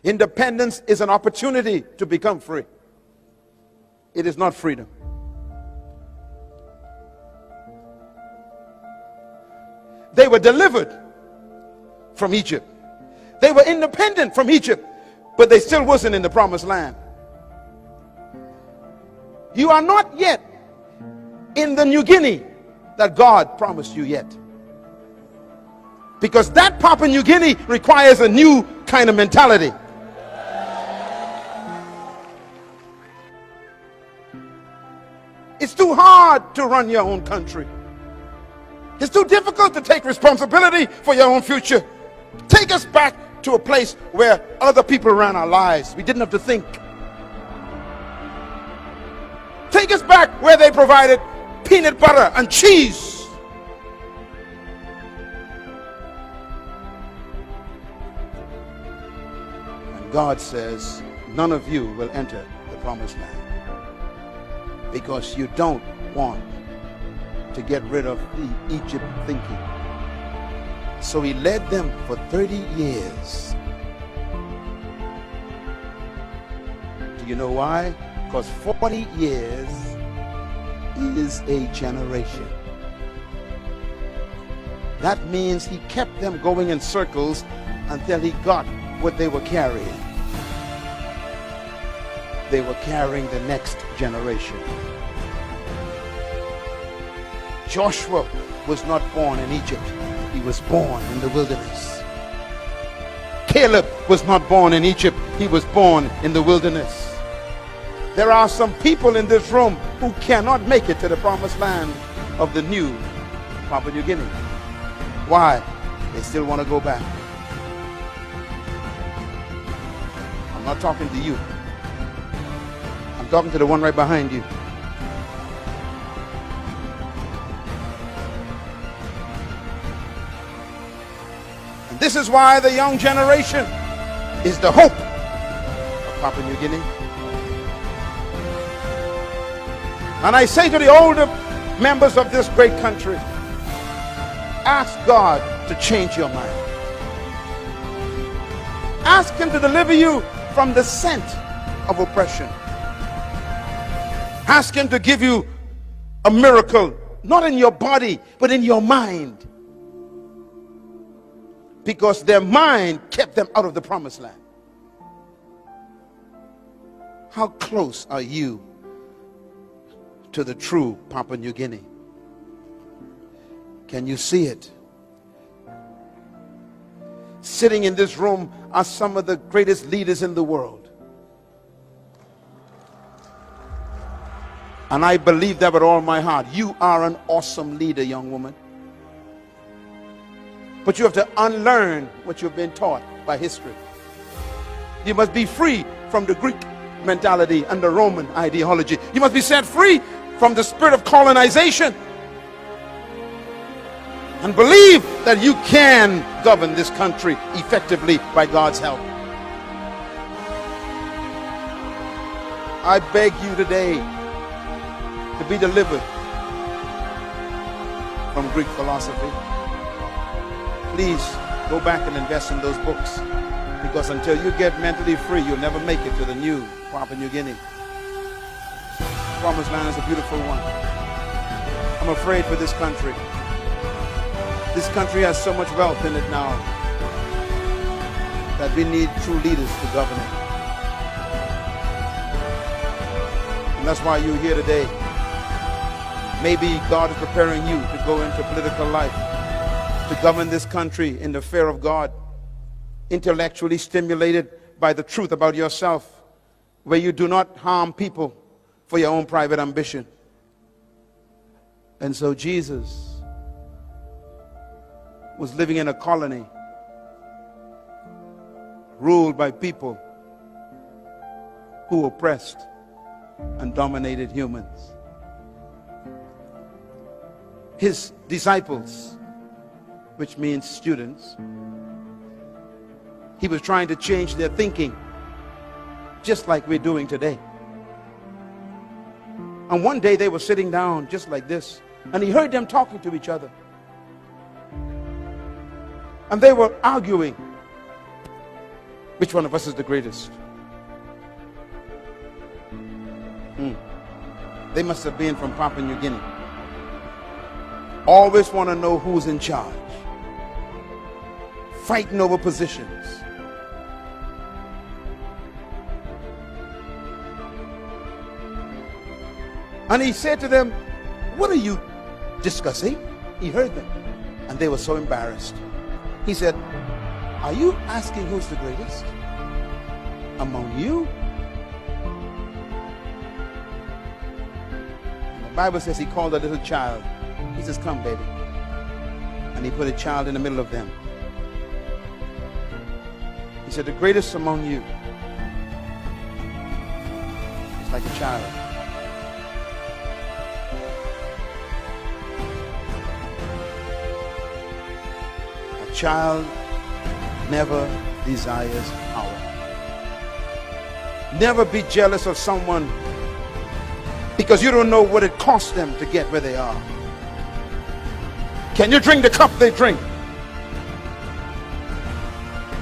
Independence is an opportunity to become free. It is not freedom. They were delivered from Egypt. They were independent from Egypt, but they still wasn't in the promised land. You are not yet in the New Guinea that God promised you yet. Because that Papua New Guinea requires a new kind of mentality. It's too hard to run your own country. It's too difficult to take responsibility for your own future. Take us back to a place where other people ran our lives. We didn't have to think. Take us back where they provided peanut butter and cheese. And God says, none of you will enter the promised land because you don't want to get rid of the Egypt thinking. So he led them for 30 years. Do you know why? Because 40 years is a generation. That means he kept them going in circles until he got what they were carrying. They were carrying the next generation. Joshua was not born in Egypt. He was born in the wilderness. Caleb was not born in Egypt. He was born in the wilderness. There are some people in this room who cannot make it to the promised land of the new Papua New Guinea. Why? They still want to go back. I'm not talking to you. I'm talking to the one right behind you. And this is why the young generation is the hope of Papua New Guinea. And I say to the older members of this great country, ask God to change your mind. Ask him to deliver you from the scent of oppression. Ask him to give you a miracle, not in your body, but in your mind. Because their mind kept them out of the promised land. How close are you to the true Papua New Guinea? Can you see it? Sitting in this room are some of the greatest leaders in the world. And I believe that with all my heart. You are an awesome leader, young woman. But you have to unlearn what you've been taught by history. You must be free from the Greek mentality and the Roman ideology. You must be set free from the spirit of colonization and believe that you can govern this country effectively by God's help. I beg you today to be delivered from Greek philosophy. Please go back and invest in those books, because until you get mentally free, you'll never make it to the new Papua New Guinea. Promised land is a beautiful one. I'm afraid for this country. This country has so much wealth in it now that we need true leaders to govern it. And that's why you're here today. Maybe God is preparing you to go into political life, to govern this country in the fear of God, intellectually stimulated by the truth about yourself, where you do not harm people for your own private ambition. And so Jesus was living in a colony ruled by people who oppressed and dominated humans. His disciples, which means students, he was trying to change their thinking, just like we're doing today. And one day they were sitting down just like this, and he heard them talking to each other. And they were arguing. Which one of us is the greatest? They must have been from Papua New Guinea. Always want to know who's in charge. Fighting over positions. And he said to them, what are you discussing? He heard them. And they were so embarrassed. He said, are you asking who's the greatest among you? The Bible says he called a little child. He says, come, baby. And he put a child in the middle of them. He said, the greatest among you is like a child. A child never desires power. Never be jealous of someone because you don't know what it costs them to get where they are. Can you drink the cup they drink?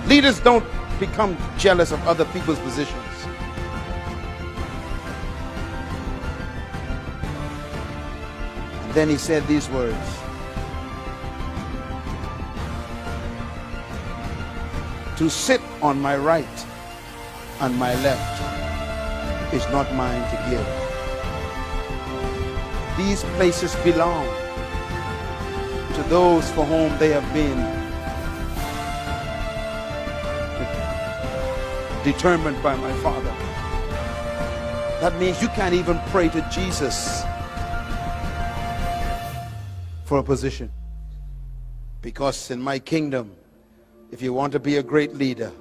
Leaders don't become jealous of other people's positions. And then he said these words. To sit on my right and my left is not mine to give. These places belong to those for whom they have been determined by my Father. That means you can't even pray to Jesus for a position. Because in my kingdom, if you want to be a great leader,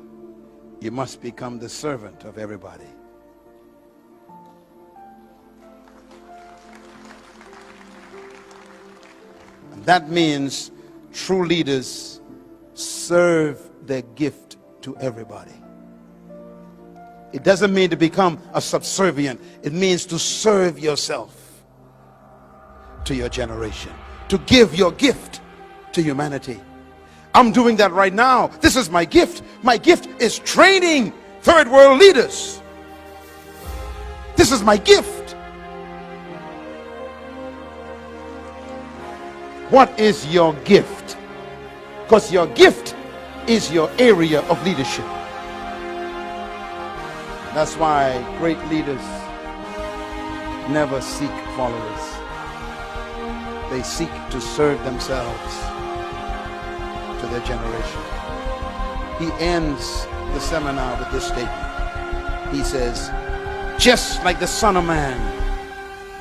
you must become the servant of everybody. And that means true leaders serve their gift to everybody. It doesn't mean to become a subservient. It means to serve yourself to your generation, to give your gift to humanity. I'm doing that right now. This is my gift. My gift is training third world leaders. This is my gift. What is your gift? Because your gift is your area of leadership. That's why great leaders never seek followers. They seek to serve themselves to their generation. He ends the seminar with this statement. He says, just like the Son of Man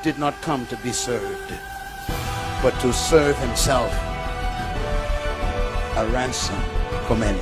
did not come to be served, but to serve himself, a ransom for many.